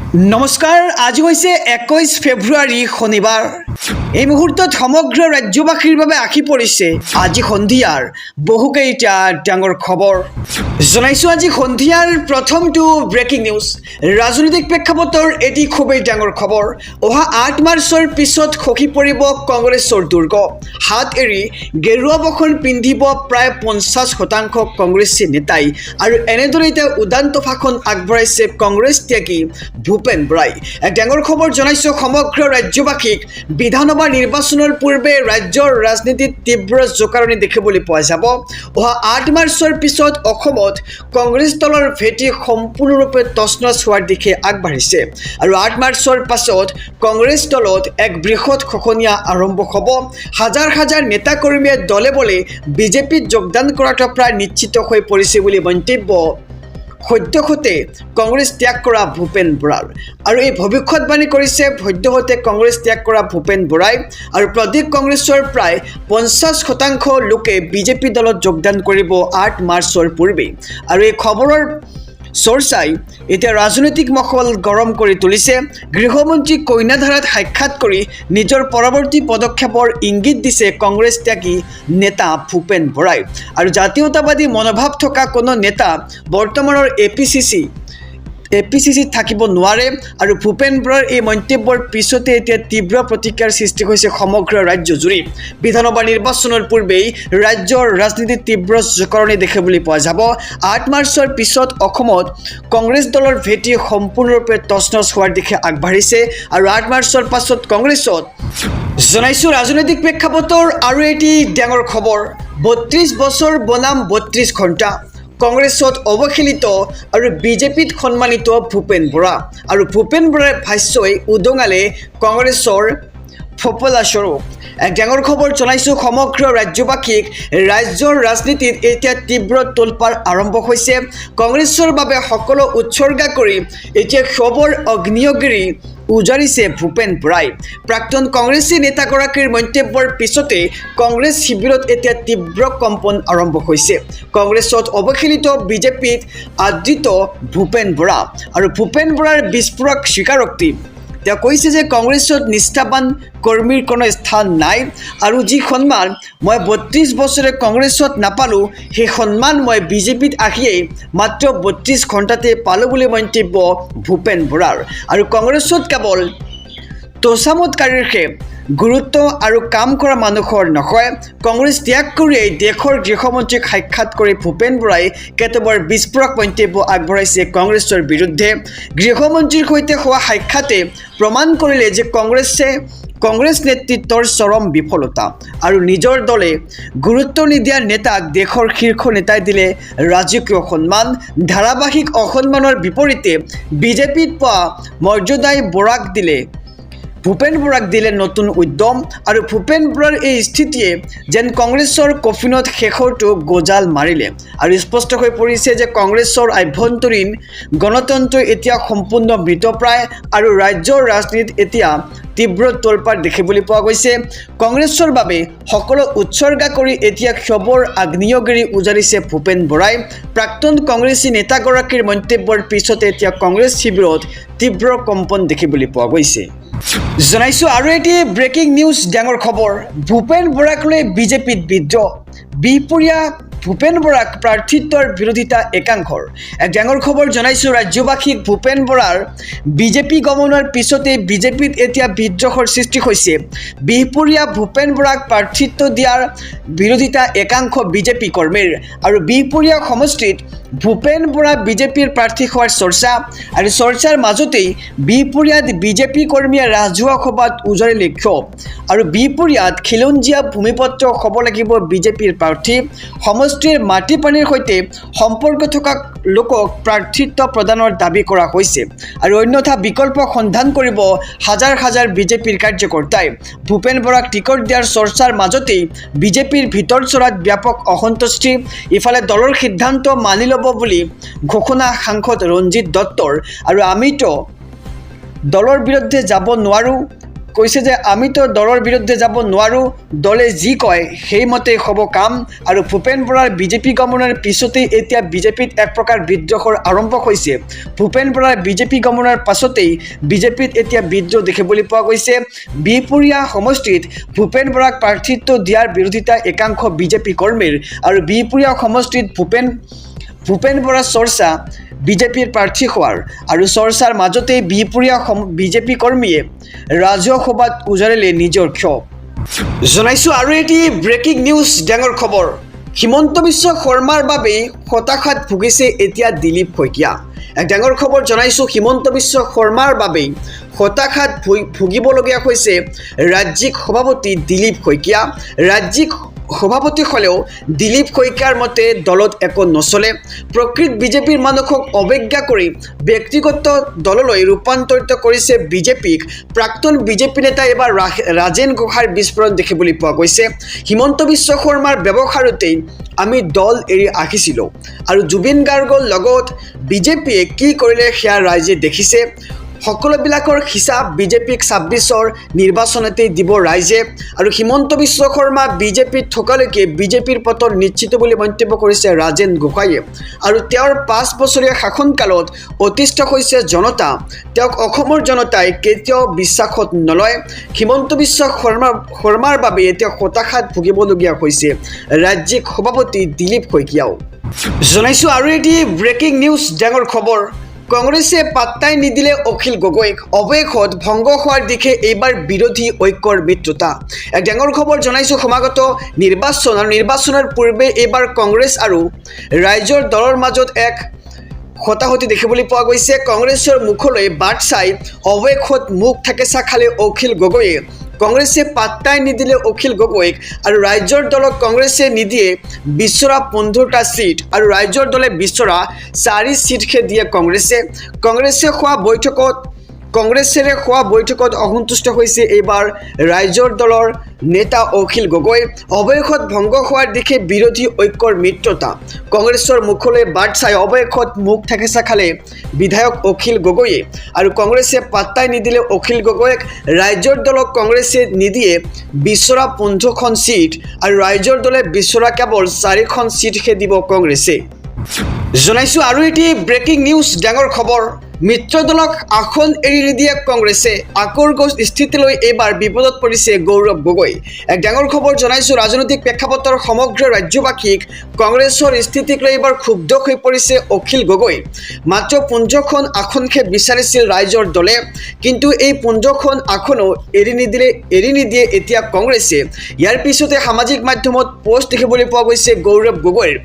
নমস্কাৰ আজি হৈছে 21 ফেব্ৰুৱাৰী শনিবাৰ এই মুহূৰ্তত সমগ্ৰ ৰাজ্যবাসীৰ বাবে আহি পৰিছে আজি সন্ধিয়াৰ বহুকেইটা ডাঙৰ খবৰ জনাইছো আজি সন্ধিয়াৰ প্ৰথমটো ব্ৰেকিং নিউজ ৰাজনৈতিক প্ৰেক্ষাপটৰ এটি খুবেই ডাঙৰ খবৰ অহা 8 মাৰ্চৰ পিছত খহি পৰিব কংগ্ৰেছৰ দুৰ্গ হাত এৰি গেৰুৱা বখন পিন্ধিব প্ৰায় 50% কংগ্ৰেছী নেতাই আৰু এনেদৰে উদান্ত ভাষণ আগবঢ়াইছে কংগ্ৰেছ ত্যাগী ভূপেন বৰাই এক ডাঙৰ খবৰ জনাইছো সমগ্ৰ ৰাজ্যবাসীক বিধানসভা নিৰ্বাচনৰ পূৰ্বে ৰাজ্যৰ ৰাজনীতিত তীব্ৰ জোকাৰণি দেখিবলৈ পোৱা যাব অহা 8 মাৰ্চৰ পিছত অসমত কংগ্ৰেছ দলৰ ভেটি সম্পূৰ্ণৰূপে তছনছ হোৱাৰ দিশে আগবাঢ়িছে আৰু 8 মাৰ্চৰ পাছত কংগ্ৰেছ দলত এক বৃহৎ খখনীয়া আৰম্ভ হ'ব হাজাৰ হাজাৰ নেতাকৰ্মীয়ে দলে বলে বিজেপিত যোগদান কৰাটো প্ৰায় নিশ্চিত হৈ পৰিছে বুলি মন্তব্য সদ্যহতে কংগ্ৰেছ ত্যাগ কৰা ভূপেন বৰাৰ আৰু এই ভৱিষ্যতবাণী কৰিছে সদ্যহতে কংগ্ৰেছ ত্যাগ কৰা ভূপেন বৰাই আৰু প্ৰদেশ কংগ্ৰেছৰ প্ৰায় 50% লোকে বিজেপি দলত যোগদান কৰিব 8 মাৰ্চৰ পূৰ্বে আৰু এই খবৰৰ চৰ্চাই এতিয়া ৰাজনৈতিক মহল গৰম কৰি তুলিছে গৃহমন্ত্ৰী কইনাধাৰাত সাক্ষাৎ কৰি নিজৰ পৰৱৰ্তী পদক্ষেপৰ ইংগিত দিছে কংগ্ৰেছ ত্যাগী নেতা ভূপেন বৰাই আৰু জাতীয়তাবাদী মনোভাৱ থকা কোনো নেতা বৰ্তমানৰ এপিচিচি থাকিব নোৱাৰে আৰু ভূপেন বৰাৰ এই মন্তব্যৰ পিছতে এতিয়া তীব্ৰ প্ৰতিক্ৰিয়াৰ সৃষ্টি হৈছে সমগ্ৰ ৰাজ্যজুৰি বিধানসভা নিৰ্বাচনৰ পূৰ্বেই ৰাজ্যৰ ৰাজনীতিত তীব্ৰ জোকাৰণি দেখিবলৈ পোৱা যাব 8 মাৰ্চৰ পিছত অসমত কংগ্ৰেছ দলৰ ভেটি সম্পূৰ্ণৰূপে তছনছ হোৱাৰ দিশে আগবাঢ়িছে আৰু 8 মাৰ্চৰ পাছত কংগ্ৰেছত জনাইছো ৰাজনৈতিক প্ৰেক্ষাপটৰ আৰু এটি ডাঙৰ খবৰ 32 বছৰ বনাম 32 ঘণ্টা কংগ্ৰেছত অৱহেলিত আৰু বিজেপিত সন্মানিত ভূপেন বৰা আৰু ভূপেন বৰাৰ ভাষ্যই উদঙালে কংগ্ৰেছৰ ফপলা স্বৰূপ এক ডাঙৰ খবৰ জনাইছো সমগ্ৰ ৰাজ্যবাসীক ৰাজ্যৰ ৰাজনীতিত এতিয়া তীব্ৰ তোলপাৰ আৰম্ভ হৈছে কংগ্ৰেছৰ বাবে সকলো উৎসৰ্গা কৰি এতিয়া খবৰ অগ্নিয়গিৰি উজাৰিছে ভূপেন বৰাই প্ৰাক্তন কংগ্ৰেছী নেতাগৰাকীৰ মন্তব্যৰ পিছতে কংগ্ৰেছ শিবিৰত এতিয়া তীব্ৰ কম্পন আৰম্ভ হৈছে কংগ্ৰেছত অৱহেলিত বিজেপিত আদৃত ভূপেন বৰা আৰু ভূপেন বৰাৰ বিস্ফোৰক স্বীকাৰোক্তি তেওঁ কৈছে যে কংগ্ৰেছত নিষ্ঠাবান কৰ্মীৰ কোনো স্থান নাই আৰু যি সন্মান মই 32 বছৰে কংগ্ৰেছত নাপালোঁ সেই সন্মান মই বিজেপিত আহিয়েই মাত্ৰ 32 ঘণ্টাতে পালোঁ বুলি মন্তব্য ভূপেন বৰাৰ আৰু কংগ্ৰেছত কেৱল তোষামোদকাৰীৰহে গুৰুত্ব আৰু কাম কৰা মানুহৰ নহয় কংগ্ৰেছ ত্যাগ কৰিয়েই দেশৰ গৃহমন্ত্ৰীক সাক্ষাৎ কৰি ভূপেন বৰাই কেতবোৰ বিস্ফোৰক মন্তব্য আগবঢ়াইছে কংগ্ৰেছৰ বিৰুদ্ধে গৃহমন্ত্ৰীৰ সৈতে হোৱা সাক্ষাতে প্ৰমাণ কৰিলে যে কংগ্ৰেছ নেতৃত্বৰ চৰম বিফলতা আৰু নিজৰ দলে গুৰুত্ব নিদিয়া নেতাক দেশৰ শীৰ্ষ নেতাই দিলে ৰাজকীয় সন্মান ধাৰাবাহিক অসন্মানৰ বিপৰীতে বিজেপিত পোৱা মৰ্যাদাই ভূপেন বৰাক দিলে নতুন উদ্যম আৰু ভূপেন বৰাৰ এই স্থিতিয়ে যেন কংগ্ৰেছৰ কফিনত শেষৰটো গজাল মাৰিলে আৰু স্পষ্ট হৈ পৰিছে যে কংগ্ৰেছৰ আভ্যন্তৰীণ গণতন্ত্ৰ এতিয়া সম্পূৰ্ণ মৃতপ্ৰায় আৰু ৰাজ্যৰ ৰাজনীতিত এতিয়া তীব্ৰ তোলপাৰ দেখিবলৈ পোৱা গৈছে কংগ্ৰেছৰ বাবে সকলো উৎসৰ্গা কৰি এতিয়া খবৰ আগ্নেয়গিৰি উজাৰিছে ভূপেন বৰাই প্ৰাক্তন কংগ্ৰেছী নেতাগৰাকীৰ মন্তব্যৰ পিছতে এতিয়া কংগ্ৰেছ শিবিৰত তীব্ৰ কম্পন দেখিবলৈ পোৱা গৈছে জনাইছো আৰু এটি ব্ৰেকিং নিউজ ডাঙৰ খবৰ ভূপেন বৰাক লৈ বিজেপিত বিদ্ৰোহ বিহপুৰীয়া ভূপেন বৰাক প্ৰাৰ্থিত্বৰ বিৰোধিতা একাংশৰ এক ডাঙৰ খবৰ জনাইছো ৰাজ্যবাসীক ভূপেন বৰাৰ বিজেপি গমনৰ পিছতে বিজেপিত এতিয়া বিদ্ৰোহৰ সৃষ্টি হৈছে বিহপুৰীয়া ভূপেন বৰাক প্ৰাৰ্থিত্ব দিয়াৰ বিৰোধিতা একাংশ বিজেপি কৰ্মীৰ আৰু বিহপুৰীয়া সমষ্টিত ভূপেন বৰা বিজেপিৰ প্ৰাৰ্থী হোৱাৰ চৰ্চা আৰু চৰ্চাৰ মাজতেই বিহপুৰীয়াত বিজেপি কৰ্মীয়ে ৰাজহুৱা সভাত উজাৰিলে ক্ষোভ আৰু বিহপুৰীয়াত খিলঞ্জীয়া ভূমিপত্ৰ হ'ব লাগিব বিজেপিৰ প্ৰাৰ্থী সমষ্টিৰ মাটি পানীৰ সৈতে সম্পৰ্ক থকা লোকক প্ৰাৰ্থিত্ব প্ৰদানৰ দাবী কৰা হৈছে আৰু অন্যথা বিকল্প সন্ধান কৰিব হাজাৰ হাজাৰ বিজেপিৰ কাৰ্যকৰ্তাই ভূপেন বৰাক টিকট দিয়াৰ চৰ্চাৰ মাজতেই বিজেপিৰ ভিতৰ চৰাত ব্যাপক অসন্তুষ্টি ইফালে দলৰ সিদ্ধান্ত মানি ল'ব বুলি ঘোষণা সাংসদ ৰঞ্জিত দত্তৰ আৰু আমিতো দলৰ বিৰুদ্ধে যাব নোৱাৰোঁ কৈছে যে আমিতো দলৰ বিৰুদ্ধে যাব নোৱাৰোঁ, দলে যি কয় সেইমতে হ'ব কাম। আৰু ভূপেন বৰাৰ বিজেপি গমনৰ পিছতেই এতিয়া বিজেপিত এক প্ৰকাৰ বিদ্ৰোহৰ আৰম্ভ হৈছে। ভূপেন বৰাৰ বিজেপি গমনৰ পাছতেই বিজেপিত এতিয়া বিদ্ৰোহ দেখিবলৈ পোৱা গৈছে। বিহপুৰীয়া সমষ্টিত ভূপেন বৰাক প্ৰাৰ্থিত্ব দিয়াৰ বিৰোধিতা একাংশ বিজেপি কৰ্মীৰ। আৰু বিহপুৰীয়া সমষ্টিত ভূপেন বৰাৰ চৰ্চা বিজেপিৰ প্ৰাৰ্থী হোৱাৰ। আৰু চৰ্চাৰ মাজতেই বিহপুৰীয়া বিজেপি কৰ্মীয়ে ৰাজহুৱা সভাত উজাৰিলে নিজৰ ক্ষোভ। জনাইছোঁ আৰু এটি ব্ৰেকিং নিউজ, ডাঙৰ খবৰ। হিমন্ত বিশ্ব শৰ্মাৰ বাবেই হতাশাত ভুগিছে এতিয়া দিলীপ শইকীয়া। এক ডাঙৰ খবৰ জনাইছোঁ, হিমন্ত বিশ্ব শৰ্মাৰ বাবেই হতাশাত ভুগিবলগীয়া হৈছে ৰাজ্যিক সভাপতি দিলীপ শইকীয়া। ৰাজ্যিক সভাপতি হ'লেও দিলীপ শইকীয়াৰ মতে দলত একো নচলে। প্ৰকৃত বিজেপিৰ মানুহক অৱজ্ঞা কৰি ব্যক্তিগত দললৈ ৰূপান্তৰিত কৰিছে বিজেপিক। প্ৰাক্তন বিজেপি নেতা এবাৰ ৰাজেন গোহাঁইৰ বিস্ফোৰণ দেখিবলৈ পোৱা গৈছে। হিমন্ত বিশ্ব শৰ্মাৰ ব্যৱহাৰতেই আমি দল এৰি আহিছিলোঁ। আৰু জুবিন গাৰ্গৰ লগত বিজেপিয়ে কি কৰিলে সেয়া ৰাইজে দেখিছে। সকলোবিলাকৰ হিচাপ বিজেপিক ২৬ৰ নিৰ্বাচনতেই দিব ৰাইজে। আৰু হিমন্ত বিশ্ব শৰ্মা বিজেপিত থকালৈকে বিজেপিৰ পতন নিশ্চিত বুলি মন্তব্য কৰিছে ৰাজেন গোহাঁইয়ে। আৰু তেওঁৰ ৫ বছৰীয়া শাসনকালত অতিষ্ঠ হৈছে জনতা। তেওঁক অসমৰ জনতাই কেতিয়াও বিশ্বাসত নলয়। হিমন্ত বিশ্ব শৰ্মাৰ বাবে এতিয়া হতাশাত ভুগিবলগীয়া হৈছে ৰাজ্যিক সভাপতি দিলীপ শইকীয়াও। জনাইছোঁ আৰু এটি ব্ৰেকিং নিউজ, ডাঙৰ খবৰ। কংগ্ৰেছে পাত্তাই নিদিলে অখিল গগৈক। অৱশেষত ভংগ হোৱাৰ দিশে এইবাৰ বিৰোধী ঐক্যৰ মিত্ৰতা। এক ডাঙৰ খবৰ জনাইছোঁ, সমাগত নিৰ্বাচন আৰু নিৰ্বাচনৰ পূৰ্বে এইবাৰ কংগ্ৰেছ আৰু ৰাইজৰ দলৰ মাজত এক হতাহতি দেখিবলৈ পোৱা গৈছে। কংগ্ৰেছৰ মুখলৈ বাট চাই অৱশেষত মুখ থেকেচা খালে অখিল গগৈয়ে। কংগ্ৰেছে পাত্তাই নিদিলে অখিল গগৈক। আৰু ৰাইজৰ দলক কংগ্ৰেছে নিদিয়ে বিচৰা ১৫টা ছিট আৰু ৰাইজৰ দলে বিচৰা ৪ ছিটহে দিয়ে কংগ্ৰেছে। কংগ্ৰেছেৰে হোৱা বৈঠকত অসন্তুষ্ট হৈছে এইবাৰ ৰাইজৰ দলৰ নেতা অখিল গগৈ। অৱশেষত ভংগ হোৱাৰ দিশে বিৰোধী ঐক্যৰ মিত্ৰতা। কংগ্ৰেছৰ মুখলৈ বাট চাই অৱশেষত মুখ থেকেচা খালে বিধায়ক অখিল গগৈয়ে। আৰু কংগ্ৰেছে পাত্তাই নিদিলে অখিল গগৈক। ৰাইজৰ দলক কংগ্ৰেছে নিদিয়ে বিচৰা ১৫খন ছিট আৰু ৰাইজৰ দলে বিচৰা কেৱল ৪খন ছিটহে দিব কংগ্ৰেছে। জনাইছোঁ আৰু এটি ব্ৰেকিং নিউজ, ডাঙৰ খবৰ। মিত্ৰ দলক আসন এৰি নিদিয়ে কংগ্ৰেছে। আকৰগছ স্থিতিলৈ এইবাৰ বিপদত পৰিছে গৌৰৱ গগৈ। এক ডাঙৰ খবৰ জনাইছোঁ, ৰাজনৈতিক প্ৰেক্ষাপটৰ সমগ্ৰ ৰাজ্যবাসীক কংগ্ৰেছৰ স্থিতিক লৈ এইবাৰ ক্ষুব্ধ হৈ পৰিছে অখিল গগৈ। মাত্ৰ ১৫খন আসনহে বিচাৰিছিল ৰাইজৰ দলে, কিন্তু এই ১৫খন আসনো এৰি নিদিয়ে এতিয়া কংগ্ৰেছে। ইয়াৰ পিছতে সামাজিক মাধ্যমত পোষ্ট দেখিবলৈ পোৱা গৈছে গৌৰৱ গগৈৰ।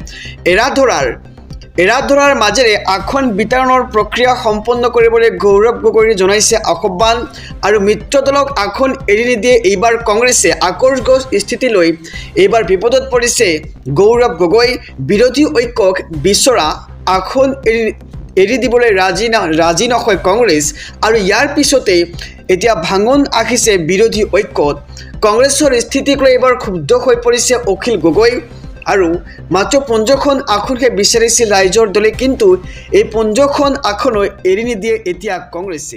এৰাধৰাৰ মাজেৰে আসন বিতৰণৰ প্ৰক্ৰিয়া সম্পন্ন কৰিবলৈ গৌৰৱ গগৈয়ে জনাইছে আহ্বান। আৰু মিত্ৰ দলক আসন এৰি নিদিয়ে এইবাৰ কংগ্ৰেছে। আকৰগছ স্থিতিলৈ এইবাৰ বিপদত পৰিছে গৌৰৱ গগৈ। বিৰোধী ঐক্যক বিচৰা আসন এৰি দিবলৈ ৰাজি নহয় কংগ্ৰেছ। আৰু ইয়াৰ পিছতেই এতিয়া ভাঙন আহিছে বিৰোধী ঐক্যত। কংগ্ৰেছৰ স্থিতিক লৈ এইবাৰ ক্ষুব্ধ হৈ পৰিছে অখিল গগৈ। আৰু মাত্ৰ ৫০খন আসনহে বিচাৰিছিল ৰাইজৰ দলে, কিন্তু এই ৫০খন আসনো এৰি নিদিয়ে এতিয়া কংগ্ৰেছে।